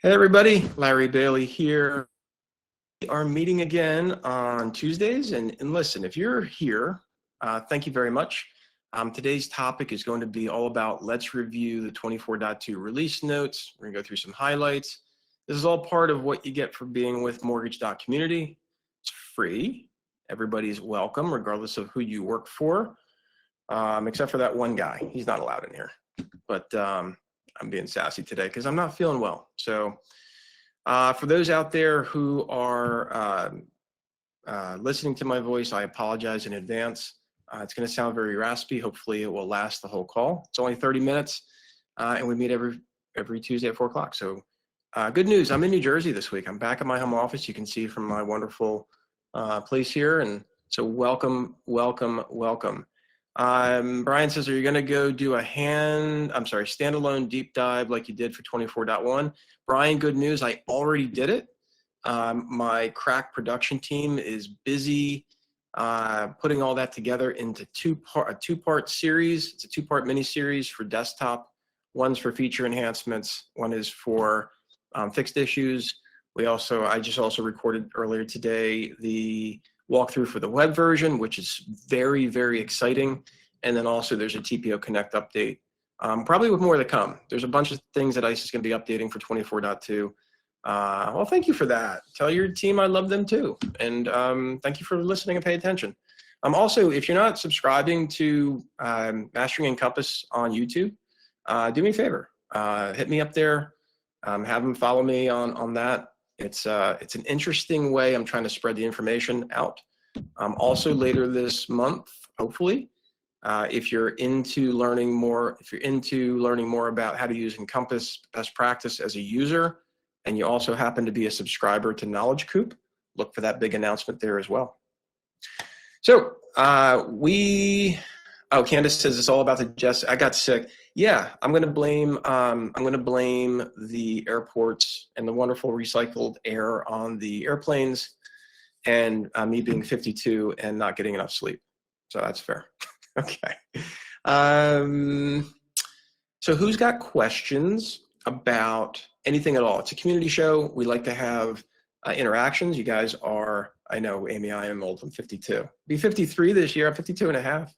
Hey everybody, Larry Bailey here. We are meeting again on Tuesdays, and listen, if you're here, thank you very much. Today's topic is going to be all about let's review the 24.2 release notes. We're gonna go through some highlights. This is all part of what you get for being with Mortgage.community. It's free. Everybody's welcome, regardless of who you work for, except for that one guy. He's not allowed in here, but I'm being sassy today because I'm not feeling well. So for those out there who are listening to my voice, I apologize in advance. It's going to sound very raspy. Hopefully it will last the whole call. It's only 30 minutes and we meet every Tuesday at 4 o'clock. So good news, I'm in New Jersey this week. I'm back at my home office. You can see from my wonderful place here. And so welcome, welcome, welcome. Brian says, are you going to go do a standalone deep dive like you did for 24.1? Brian, good news. I already did it. My crack production team is busy putting all that together into a two-part series. It's a two-part mini series for desktop. One's for feature enhancements. One is for fixed issues. I just also recorded earlier today the walkthrough for the web version, which is very, very exciting. And then also there's a TPO Connect update, probably with more to come. There's a bunch of things that ICE is going to be updating for 24.2. Well, thank you for that. Tell your team I love them too. And thank you for listening and pay attention. Also, if you're not subscribing to Mastering Encompass on YouTube, do me a favor. Hit me up there. Have them follow me on that. It's an interesting way I'm trying to spread the information out. Also later this month, hopefully, if you're into learning more about how to use Encompass best practice as a user, and you also happen to be a subscriber to Knowledge Coop, look for that big announcement there as well. So Candace says it's all about the Jess. I got sick. Yeah, I'm gonna blame the airports and the wonderful recycled air on the airplanes, and me being 52 and not getting enough sleep. So that's fair. Okay. So who's got questions about anything at all? It's a community show. We like to have interactions. You guys are, I know, Amy, I am old. I'm 52. Be 53 this year. I'm 52 and a half.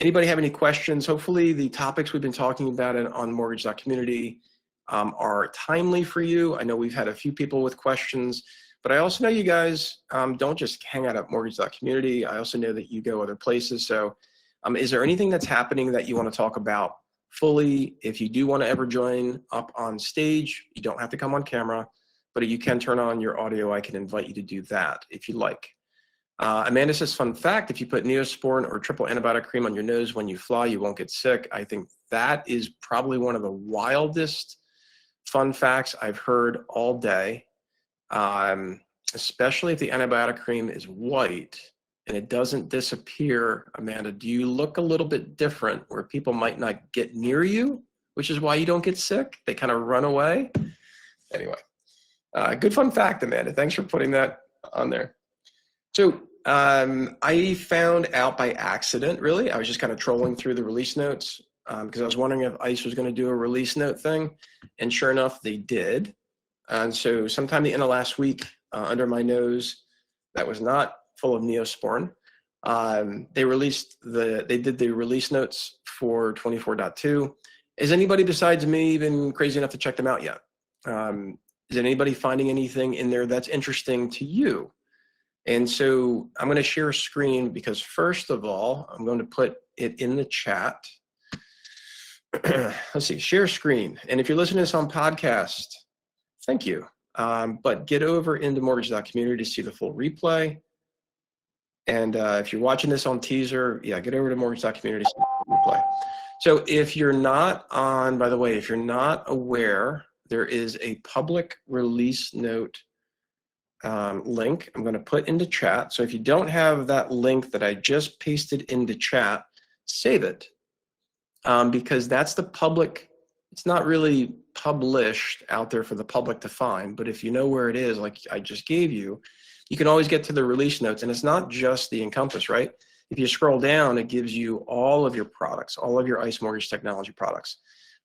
Anybody have any questions? Hopefully the topics we've been talking about on Mortgage.community are timely for you. I know we've had a few people with questions, but I also know you guys don't just hang out at Mortgage.community. I also know that you go other places. So is there anything that's happening that you want to talk about fully? If you do want to ever join up on stage, you don't have to come on camera, but you can turn on your audio. I can invite you to do that if you like. Amanda says, fun fact, if you put Neosporin or triple antibiotic cream on your nose when you fly, you won't get sick. I think that is probably one of the wildest fun facts I've heard all day, especially if the antibiotic cream is white and it doesn't disappear. Amanda, do you look a little bit different where people might not get near you, which is why you don't get sick? They kind of run away. Anyway, good fun fact, Amanda. Thanks for putting that on there. So I found out by accident, really. I was just kind of trolling through the release notes because I was wondering if ICE was going to do a release note thing. And sure enough, they did. And so sometime the end of last week, under my nose, that was not full of Neosporin, they did the release notes for 24.2. Is anybody besides me even crazy enough to check them out yet? Is anybody finding anything in there that's interesting to you? And so I'm going to share a screen because first of all, I'm going to put it in the chat. Let's see, share screen. And if you're listening to this on podcast, thank you. But get over into Mortgage.community to see the full replay. And if you're watching this on teaser, yeah, get over to Mortgage.community to see the full replay. So if you're not on, by the way, if you're not aware, there is a public release note link I'm going to put into chat. So if you don't have that link that I just pasted into chat, save it because that's the public. It's not really published out there for the public to find, but if you know where it is, like I just gave you, you can always get to the release notes. And it's not just the Encompass, right? If you scroll down, it gives you all of your products, all of your ICE mortgage technology products.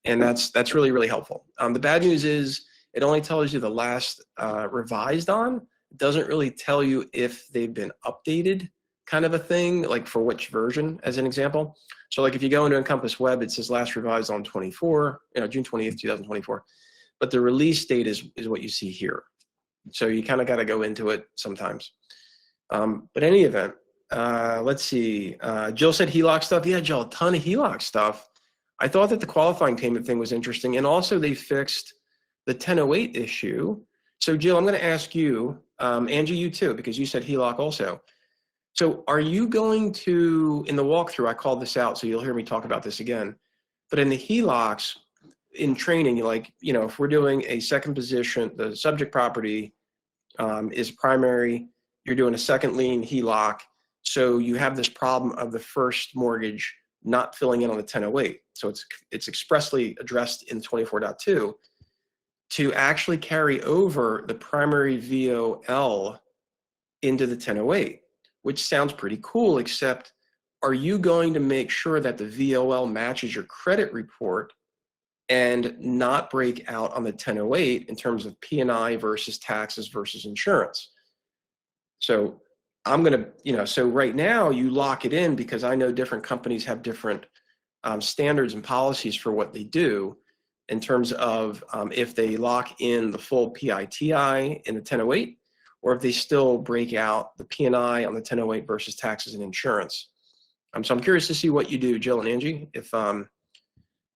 And that's really, really helpful. The bad news is it only tells you the last revised on. It doesn't really tell you if they've been updated, kind of a thing, like for which version, as an example. So like if you go into Encompass Web, it says last revised on June 20th, 2024. But the release date is what you see here. So you kind of got to go into it sometimes. But in any event, let's see. Jill said HELOC stuff. Yeah, Jill, a ton of HELOC stuff. I thought that the qualifying payment thing was interesting. And also they fixed the 1008 issue. So Jill, I'm going to ask you, Angie, you too, because you said HELOC also. So are you going to, in the walkthrough, I called this out, so you'll hear me talk about this again. But in the HELOCs, in training, like, you know, if we're doing a second position, the subject property is primary, you're doing a second lien HELOC. So you have this problem of the first mortgage not filling in on the 1008. So it's expressly addressed in 24.2 to actually carry over the primary VOL into the 1008, which sounds pretty cool, except are you going to make sure that the VOL matches your credit report and not break out on the 1008 in terms of P&I versus taxes versus insurance? So I'm going to, you know, so right now you lock it in because I know different companies have different standards and policies for what they do in terms of if they lock in the full PITI in the 1008, or if they still break out the P&I on the 1008 versus taxes and insurance. So I'm curious to see what you do, Jill and Angie,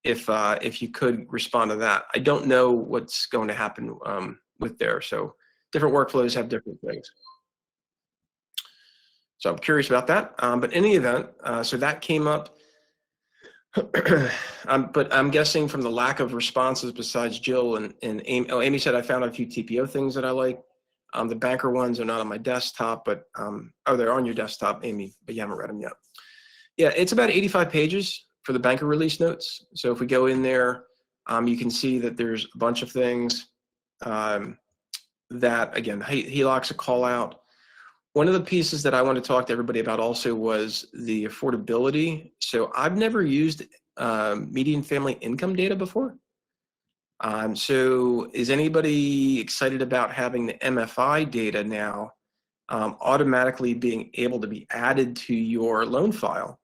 if you could respond to that. I don't know what's going to happen with there. So different workflows have different things. So I'm curious about that. But in any event, so that came up. But I'm guessing from the lack of responses besides Jill and Amy. Oh, Amy said, I found a few TPO things that I like. The banker ones are not on my desktop, but oh, they're on your desktop, Amy, but you haven't read them yet. Yeah, it's about 85 pages for the banker release notes. So if we go in there, you can see that there's a bunch of things that, again, HELOC's a call out. One of the pieces that I want to talk to everybody about also was the affordability. So I've never used median family income data before. So is anybody excited about having the MFI data now automatically being able to be added to your loan file?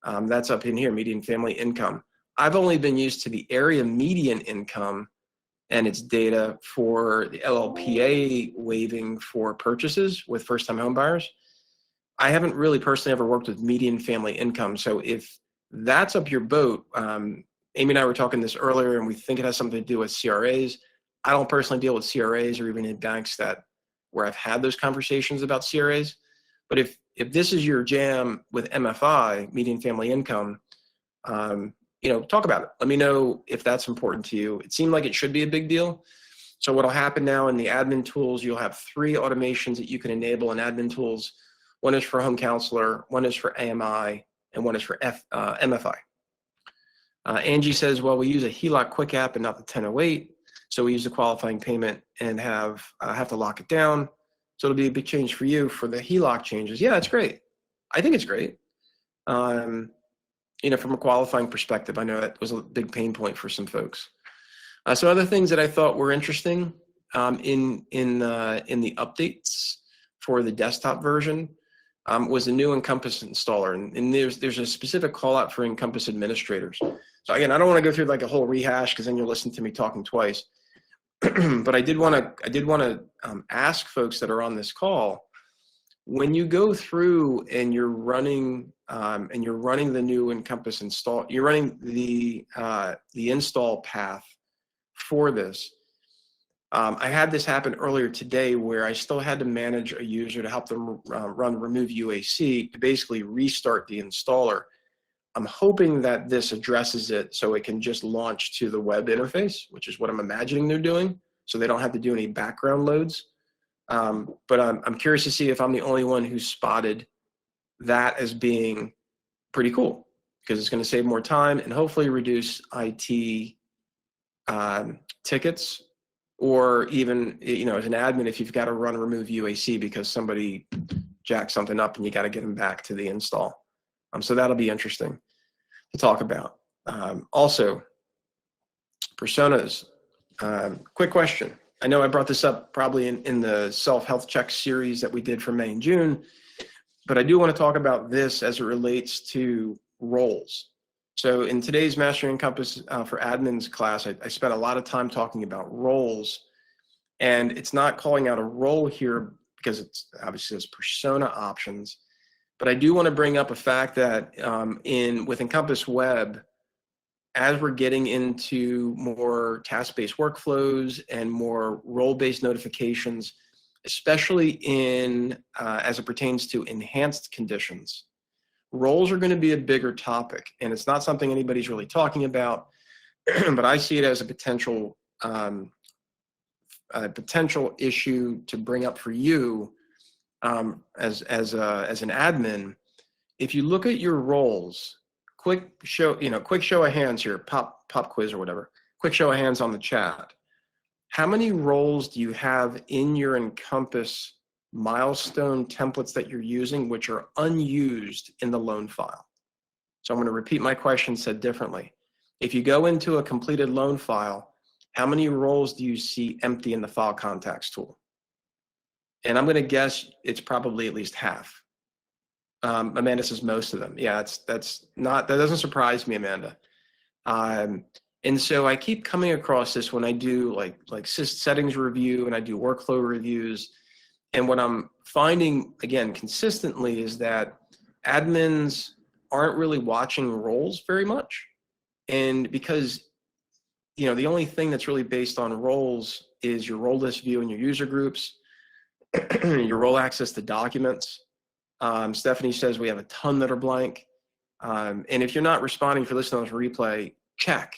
That's up in here, median family income. I've only been used to the area median income and its data for the LLPA waiving for purchases with first-time home buyers. I haven't really personally ever worked with median family income. So if that's up your boat, Amy and I were talking this earlier, and we think it has something to do with CRAs. I don't personally deal with CRAs or even in banks where I've had those conversations about CRAs. But if this is your jam with MFI, median family income, you know, talk about it. Let me know if that's important to you. It seemed like it should be a big deal. So what'll happen now in the admin tools, you'll have 3 automations that you can enable in admin tools. One is for home counselor, one is for AMI, and one is for MFI. Angie says, well, we use a HELOC quick app and not the 1008. So we use the qualifying payment and have to lock it down. So it'll be a big change for you for the HELOC changes. Yeah, that's great. I think it's great. You know, from a qualifying perspective, I know that was a big pain point for some folks. So other things that I thought were interesting in the updates for the desktop version was the new Encompass installer, and there's a specific call out for Encompass administrators. So again, I don't want to go through like a whole rehash because then you'll listen to me talking twice. But I did want to ask folks that are on this call, when you go through and you're running the new Encompass install, you're running the install path for this. I had this happen earlier today where I still had to manage a user to help them run remove UAC to basically restart the installer. I'm hoping that this addresses it so it can just launch to the web interface, which is what I'm imagining they're doing, so they don't have to do any background loads. But I'm curious to see if I'm the only one who spotted that as being pretty cool, because it's going to save more time and hopefully reduce IT tickets, or even, you know, as an admin, if you've got to run remove UAC because somebody jacked something up and you got to get them back to the install. So that'll be interesting to talk about. Also, Personas. Quick question. I know I brought this up probably in the self-health check series that we did for May and June, but I do want to talk about this as it relates to roles. So in today's Mastering Encompass for Admins class, I spent a lot of time talking about roles, and it's not calling out a role here because it's obviously says persona options, but I do want to bring up a fact that with Encompass Web, as we're getting into more task-based workflows and more role-based notifications, especially as it pertains to enhanced conditions, roles are going to be a bigger topic, and it's not something anybody's really talking about, but I see it as a potential issue to bring up for you as an admin. If you look at your roles, quick show of hands here, pop quiz or whatever, quick show of hands on the chat. How many roles do you have in your Encompass milestone templates that you're using which are unused in the loan file? So I'm going to repeat my question said differently. If you go into a completed loan file, how many roles do you see empty in the file contacts tool? And I'm going to guess it's probably at least half. Amanda says most of them. Yeah, that doesn't surprise me, Amanda. And so I keep coming across this when I do like settings review and I do workflow reviews. And what I'm finding, again, consistently is that admins aren't really watching roles very much. And because, the only thing that's really based on roles is your role list view and your user groups, your role access to documents. Stephanie says we have a ton that are blank. And if you're not responding, if you're listening to this replay, check.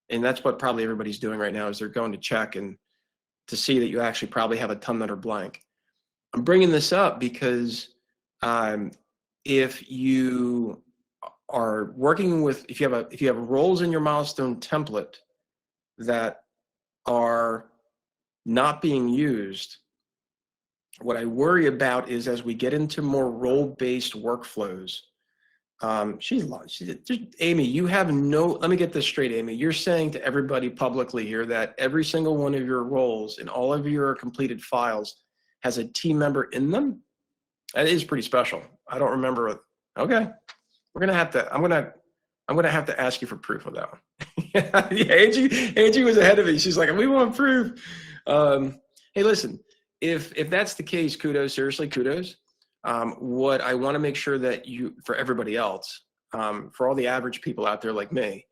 And that's what probably everybody's doing right now is they're going to check and to see that you actually probably have a ton that are blank. I'm bringing this up because if you are working with, if you have roles in your milestone template that are not being used, what I worry about is as we get into more role-based workflows, Amy, you have let me get this straight, Amy. You're saying to everybody publicly here that every single one of your roles in all of your completed files has a team member in them? That is pretty special. I don't remember. Okay. I'm going to have to ask you for proof of that one. Yeah, Angie was ahead of me. She's like, we want proof. Hey, listen, if that's the case, kudos, seriously, kudos. What I want to make sure that for everybody else, for all the average people out there like me,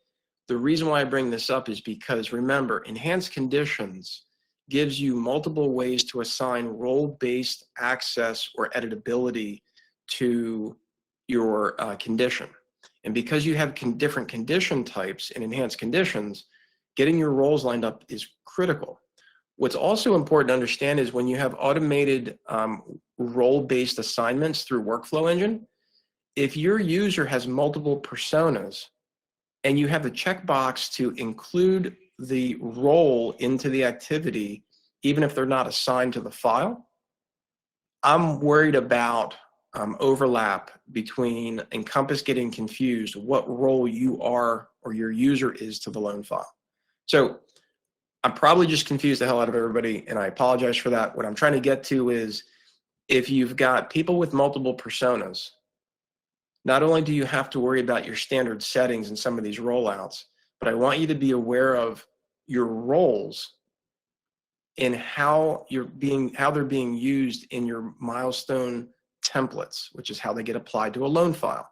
the reason why I bring this up is because remember, enhanced conditions gives you multiple ways to assign role-based access or editability to your condition. And because you have different condition types in enhanced conditions, getting your roles lined up is critical. What's also important to understand is when you have automated role-based assignments through Workflow Engine, if your user has multiple personas and you have the checkbox to include the role into the activity, even if they're not assigned to the file, I'm worried about overlap between Encompass getting confused what role you are or your user is to the loan file. So I'm probably just confused the hell out of everybody, and I apologize for that. What I'm trying to get to is if you've got people with multiple personas, not only do you have to worry about your standard settings in some of these rollouts, but I want you to be aware of your roles and how they're being used in your milestone templates, which is how they get applied to a loan file.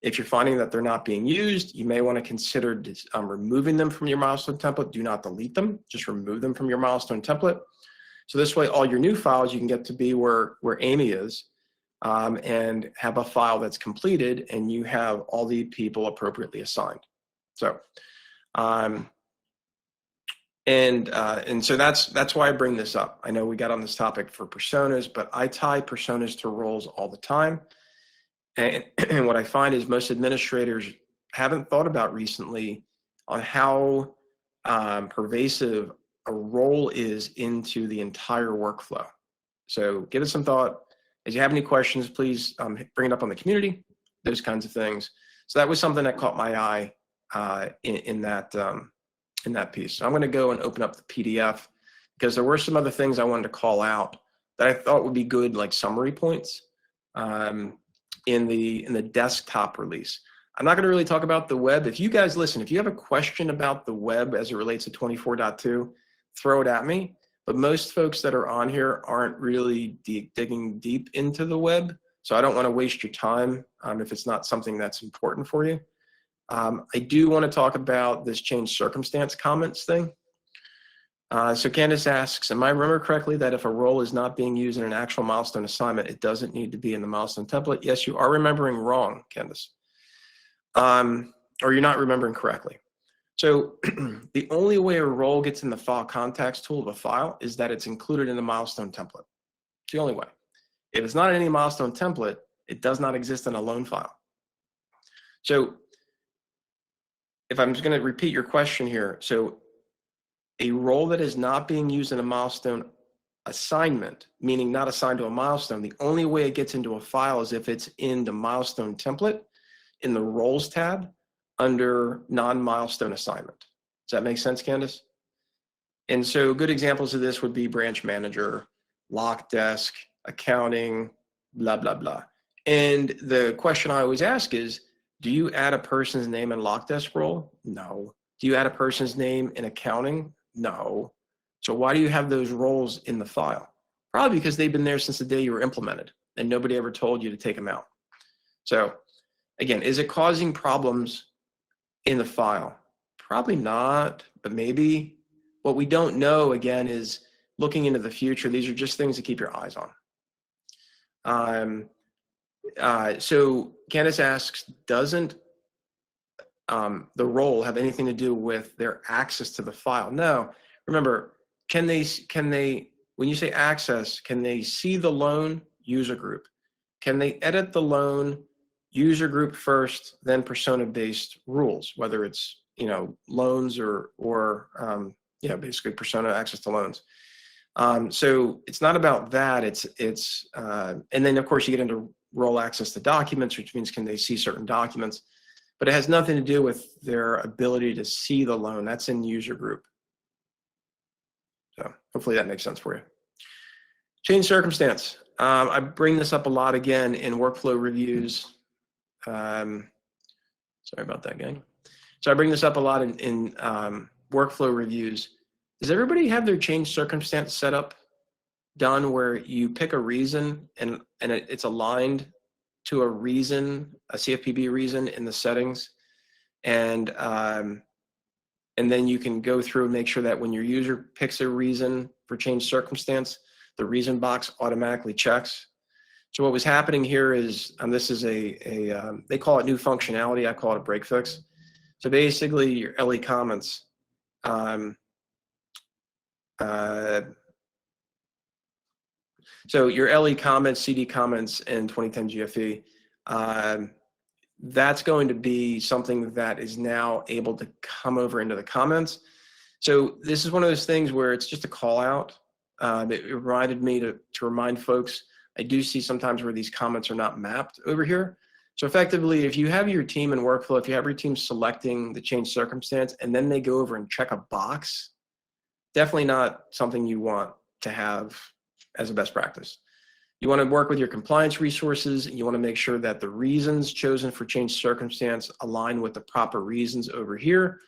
If you're finding that they're not being used, you may want to consider removing them from your milestone template. Do not delete them, just remove them from your milestone template. So this way, all your new files, you can get to be where Amy is and have a file that's completed and you have all the people appropriately assigned. So, and so that's why I bring this up. I know we got on this topic for personas, but I tie personas to roles all the time. And what I find is most administrators haven't thought about recently on how pervasive a role is into the entire workflow. So give it some thought. If you have any questions, please bring it up on the community, those kinds of things. So that was something that caught my eye in that in that piece. So I'm going to go and open up the PDF because there were some other things I wanted to call out that I thought would be good, like summary points in the desktop release. I'm not going to really talk about the web. If you guys listen, if you have a question about the web as it relates to 24.2, throw it at me. But most folks that are on here aren't really digging deep into the web. So I don't want to waste your time if it's not something that's important for you. I do want to talk about this change circumstance comments thing. So Candace asks, am I remember correctly that if a role is not being used in an actual milestone assignment, it doesn't need to be in the milestone template? Yes, you are remembering wrong, Candace. Or you're not remembering correctly. So the only way a role gets in the file context tool of a file is that it's included in the milestone template. It's the only way. If it's not in any milestone template, it does not exist in a loan file. So if I'm just going to repeat your question here, so a role that is not being used in a milestone assignment, meaning not assigned to a milestone, the only way it gets into a file is if it's in the milestone template in the roles tab under non-milestone assignment. Does that make sense, Candace? And so good examples of this would be branch manager, lock desk, accounting, blah, blah, blah. And the question I always ask is, do you add a person's name in lock desk role? No. Do you add a person's name in accounting? No. So why do you have those roles in the file? Probably because they've been there since the day you were implemented and nobody ever told you to take them out. So again, is it causing problems in the file? Probably not, but maybe. What we don't know, again, is looking into the future. These are just things to keep your eyes on. So Candace asks, doesn't the role have anything to do with their access to the file? No. Remember, can they, when you say access, can they see the loan user group? Can they edit the loan user group first, then persona-based rules, whether it's, loans or basically persona access to loans. So it's not about that. And then of course you get into role access to documents, which means can they see certain documents, but it has nothing to do with their ability to see the loan. That's in user group. So hopefully that makes sense for you. Change circumstance. I bring this up a lot again in workflow reviews. Sorry about that, gang. So I bring this up a lot in workflow reviews. Does everybody have their change circumstance setup done where you pick a reason and it's aligned to a reason, a CFPB reason in the settings, and then you can go through and make sure that when your user picks a reason for change circumstance, the reason box automatically checks. So what was happening here is, this is they call it new functionality. I call it a break fix. So basically your LE comments, so your LE comments, CD comments in 2010 GFE, that's going to be something that is now able to come over into the comments. So this is one of those things where it's just a call out. It reminded me to remind folks, I do see sometimes where these comments are not mapped over here. So effectively, if you have your team in workflow, if you have your team selecting the change circumstance and then they go over and check a box, definitely not something you want to have as a best practice. You want to work with your compliance resources. You want to make sure that the reasons chosen for change circumstance align with the proper reasons over here.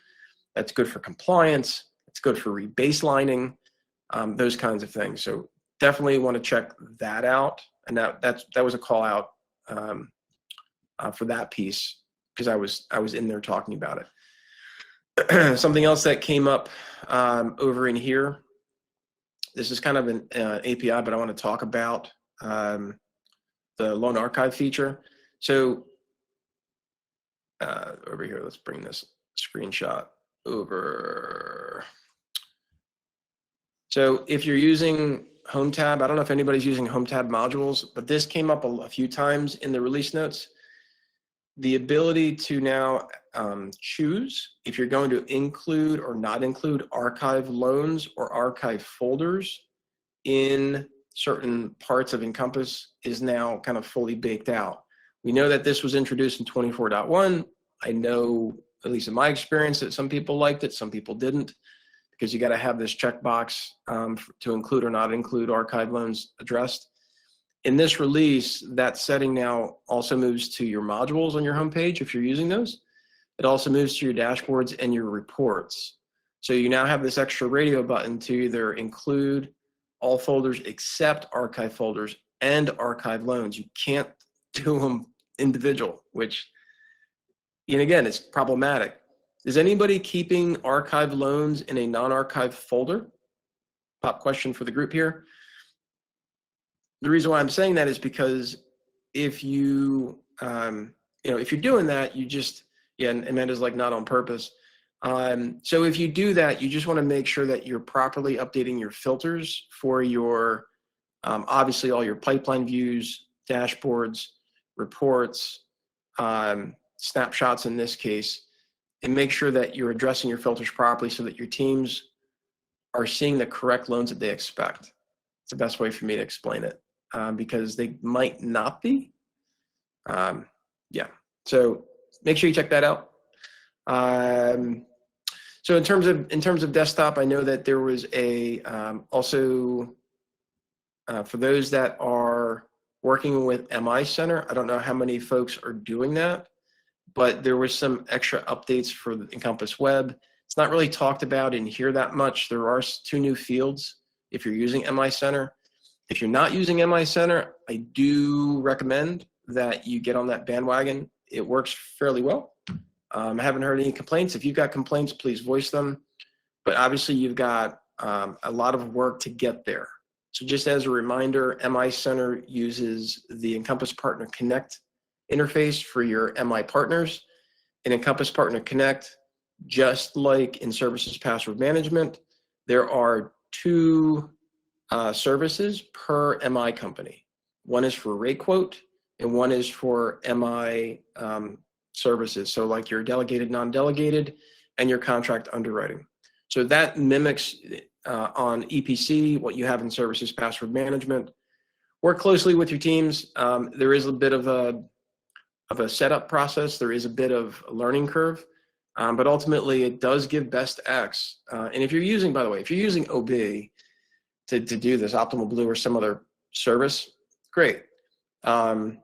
That's good for compliance. It's good for rebaselining, those kinds of things. So definitely want to check that out. And that was a call out for that piece because I was in there talking about it. Something else that came up over in here. This is kind of an API, but I want to talk about the loan archive feature. So over here, let's bring this screenshot over. So if you're using Home Tab, I don't know if anybody's using Home Tab modules, but this came up a few times in the release notes. The ability to now choose if you're going to include or not include archive loans or archive folders in certain parts of Encompass is now kind of fully baked out. We know that this was introduced in 24.1. I know at least in my experience, that some people liked it, some people didn't, because you got to have this checkbox to include or not include archive loans addressed. In this release, that setting now also moves to your modules on your homepage if you're using those. It also moves to your dashboards and your reports. So you now have this extra radio button to either include all folders except archive folders and archive loans. You can't do them individual, which, and again, it's problematic. Is anybody keeping archive loans in a non-archive folder? Pop question for the group here. The reason why I'm saying that is because if you, if you're doing that, you just, and Amanda's like, not on purpose. So if you do that, you just want to make sure that you're properly updating your filters for your, obviously all your pipeline views, dashboards, reports, snapshots in this case, and make sure that you're addressing your filters properly so that your teams are seeing the correct loans that they expect. It's the best way for me to explain it, because they might not be. So make sure you check that out. So in terms of desktop, I know that there was a also for those that are working with MI Center. I don't know how many folks are doing that, but there was some extra updates for the Encompass Web. It's not really talked about in here that much. There are 2 new fields if you're using MI Center. If you're not using MI Center, I do recommend that you get on that bandwagon. It works fairly well. I haven't heard any complaints. If you've got complaints, please voice them. But obviously, you've got a lot of work to get there. So just as a reminder, MI Center uses the Encompass Partner Connect interface for your MI partners. In Encompass Partner Connect, just like in Services Password Management, there are 2 services per MI company. One is for rate quote, and one is for MI services. So like your delegated, non-delegated, and your contract underwriting. So that mimics on EPC what you have in Services Password Management. Work closely with your teams. There is a bit of a setup process. There is a bit of a learning curve, but ultimately it does give best X. And if you're using, by the way, if you're using OB to do this, Optimal Blue or some other service, great. The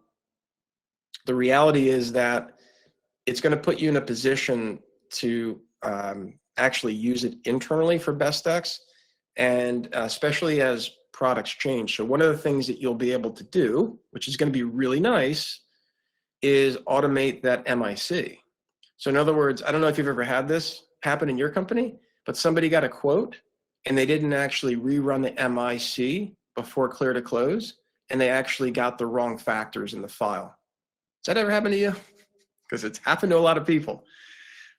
reality is that it's going to put you in a position to actually use it internally for best X, and especially as products change. So one of the things that you'll be able to do, which is going to be really nice, is automate that MIC. So in other words, I don't know if you've ever had this happen in your company, but somebody got a quote and they didn't actually rerun the MIC before clear to close, and they actually got the wrong factors in the file. Has that ever happened to you? Because it's happened to a lot of people.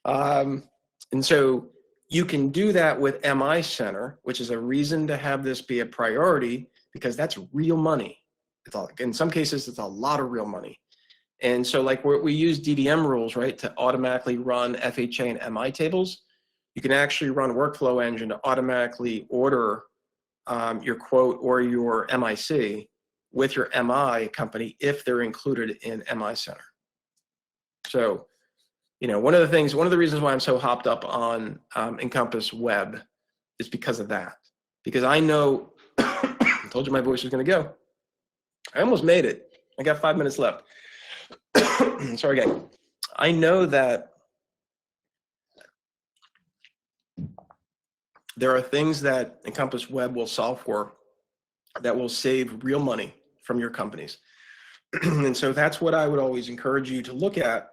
And so you can do that with MI Center, which is a reason to have this be a priority, because that's real money. In some cases, it's a lot of real money. And so like we use DDM rules, right, to automatically run FHA and MI tables. You can actually run Workflow Engine to automatically order your quote or your MIC with your MI company if they're included in MI Center. So, one of the reasons why I'm so hopped up on Encompass Web is because of that. Because I know, I told you my voice was going to go. I almost made it. I got 5 minutes left. Sorry, gang. I know that there are things that Encompass Web will solve for that will save real money from your companies. And so that's what I would always encourage you to look at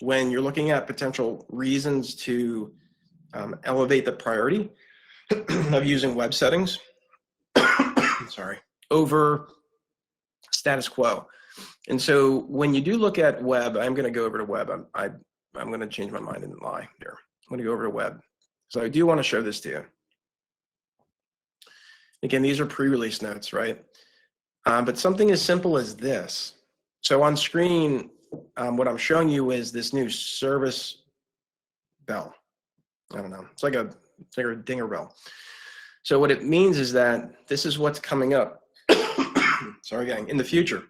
when you're looking at potential reasons to elevate the priority of using web settings over status quo. And so when you do look at web, I'm going to go over to web. I'm going to change my mind and lie here. I'm going to go over to web. So I do want to show this to you. Again, these are pre-release notes, right? But something as simple as this. So on screen, what I'm showing you is this new service bell. I don't know. It's like a dinger bell. So what it means is that this is what's coming up. Sorry, gang, in the future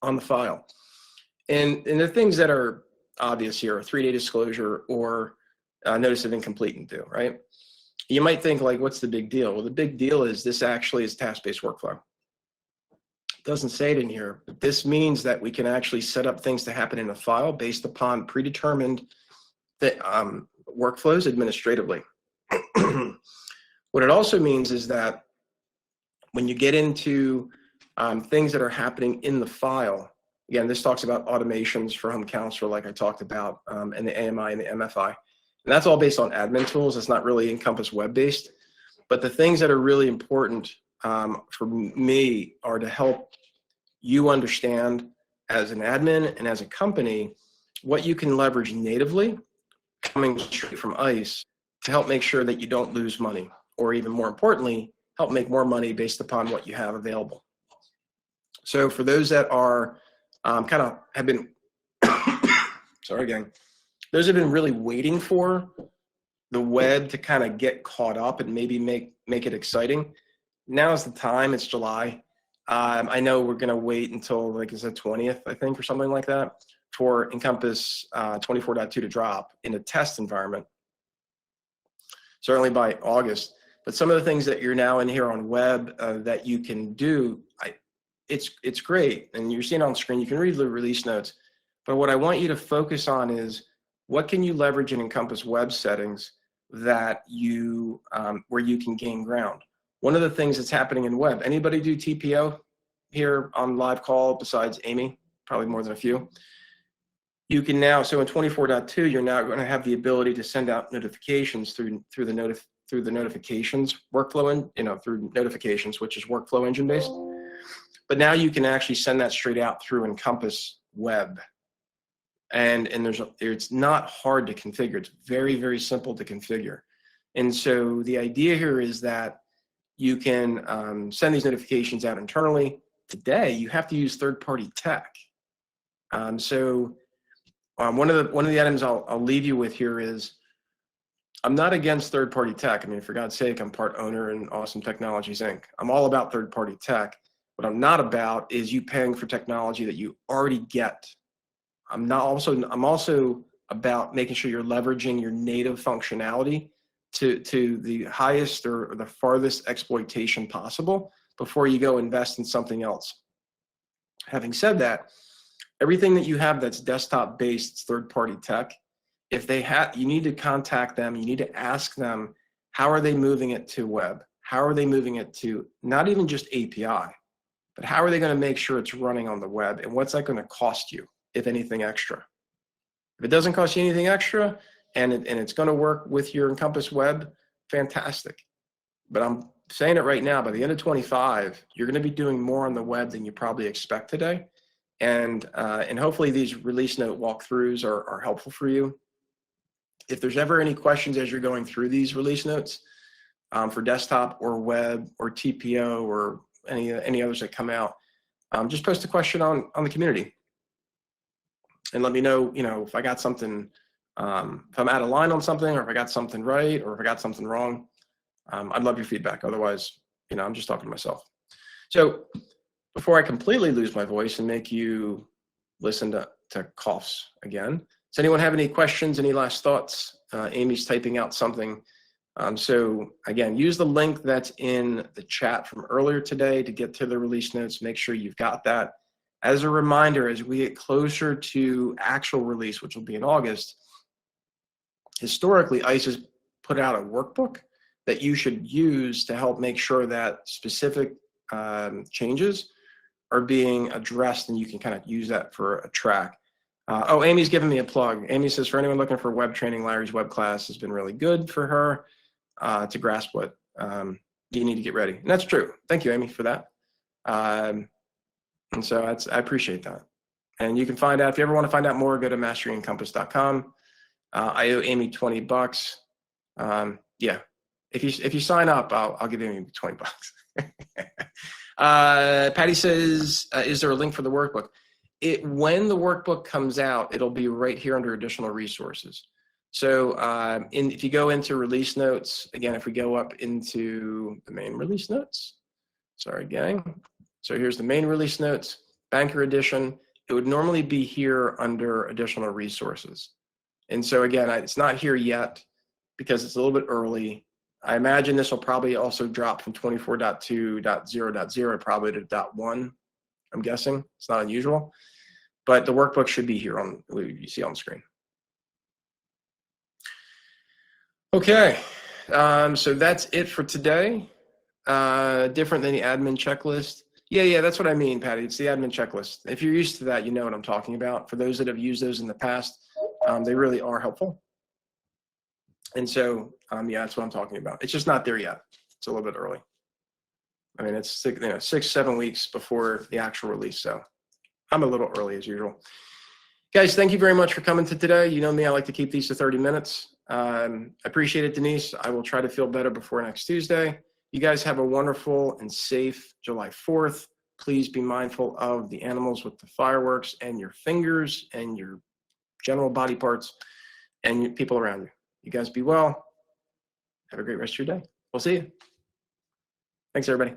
on the file. And the things that are obvious here, a 3-day disclosure or notice of incomplete and due, right? You might think like, what's the big deal? Well, the big deal is this actually is task-based workflow. It doesn't say it in here, but this means that we can actually set up things to happen in a file based upon predetermined workflows administratively. What it also means is that when you get into things that are happening in the file, again, this talks about automations for home counselor, like I talked about, and the AMI and the MFI. And that's all based on admin tools. It's not really Encompass Web based. But the things that are really important for me are to help you understand as an admin and as a company what you can leverage natively coming straight from ICE to help make sure that you don't lose money, or even more importantly, help make more money based upon what you have available. So for those that are have been, sorry again, those have been really waiting for the web to kind of get caught up and maybe make it exciting. Now is the time. It's July. I know we're going to wait until like it's the 20th, I think, or something like that, for Encompass 24.2 to drop in a test environment, certainly by August. But some of the things that you're now in here on web that you can do, it's great. And you're seeing on screen, you can read the release notes. But what I want you to focus on is what can you leverage in Encompass Web settings that you, where you can gain ground. One of the things that's happening in web, anybody do TPO here on live call besides Amy? Probably more than a few. You can now, so in 24.2, you're now going to have the ability to send out notifications through the notifications workflow, and through notifications, which is workflow engine based. But now you can actually send that straight out through Encompass Web. And it's not hard to configure. It's very, very simple to configure. And so the idea here is that you can send these notifications out internally. Today, you have to use third-party tech. One of the items I'll leave you with here is I'm not against third-party tech. I mean, for God's sake, I'm part owner in Awesome Technologies, Inc. I'm all about third-party tech. What I'm not about is you paying for technology that you already get. I'm also about making sure you're leveraging your native functionality to the highest or the farthest exploitation possible before you go invest in something else. Having said that, everything that you have that's desktop-based third-party tech, if they have, you need to contact them. You need to ask them, how are they moving it to web? How are they moving it to not even just API, but how are they going to make sure it's running on the web? And what's that going to cost you, if anything extra? If it doesn't cost you anything extra and it's going to work with your Encompass Web, fantastic. But I'm saying it right now, by the end of 25, you're going to be doing more on the web than you probably expect today. And hopefully these release note walkthroughs are helpful for you. If there's ever any questions as you're going through these release notes for desktop or web or TPO or any others that come out, just post a question on the community and let me know, if I got something, if I'm out of line on something, or if I got something right, or if I got something wrong. I'd love your feedback. Otherwise, I'm just talking to myself. So before I completely lose my voice and make you listen to coughs again, does anyone have any questions, any last thoughts? Amy's typing out something. So again, use the link that's in the chat from earlier today to get to the release notes. Make sure you've got that. As a reminder, as we get closer to actual release, which will be in August, historically, ICE has put out a workbook that you should use to help make sure that specific changes are being addressed, and you can kind of use that for a track. Amy's giving me a plug. Amy says, for anyone looking for web training, Larry's web class has been really good for her to grasp what you need to get ready. And that's true. Thank you, Amy, for that. And so I appreciate that. And you can find out, if you ever want to find out more, go to masteryencompass.com. I owe Amy $20. Yeah. If you sign up, I'll give Amy $20. Patty says, is there a link for the workbook? When the workbook comes out, it'll be right here under additional resources. So if you go into release notes, again, if we go up into the main release notes, sorry, gang. So here's the main release notes, Banker Edition. it would normally be here under additional resources. And so again, it's not here yet because it's a little bit early. I imagine this will probably also drop from 24.2.0.0 probably to .1. I'm guessing. It's not unusual. But the workbook should be here on, you see on the screen. Okay, so that's it for today. Different than the admin checklist. Yeah, that's what I mean, Patty. It's the admin checklist. If you're used to that, you know what I'm talking about. For those that have used those in the past, they really are helpful. And so, yeah, that's what I'm talking about. It's just not there yet. It's a little bit early. I mean, it's 6-7 weeks before the actual release, so I'm a little early as usual. Guys, thank you very much for coming to today. You know me, I like to keep these to 30 minutes. I appreciate it, Denise. I will try to feel better before next Tuesday. You guys have a wonderful and safe July 4th. Please be mindful of the animals with the fireworks and your fingers and your general body parts and your people around you. You guys be well. Have a great rest of your day. We'll see you. Thanks, everybody.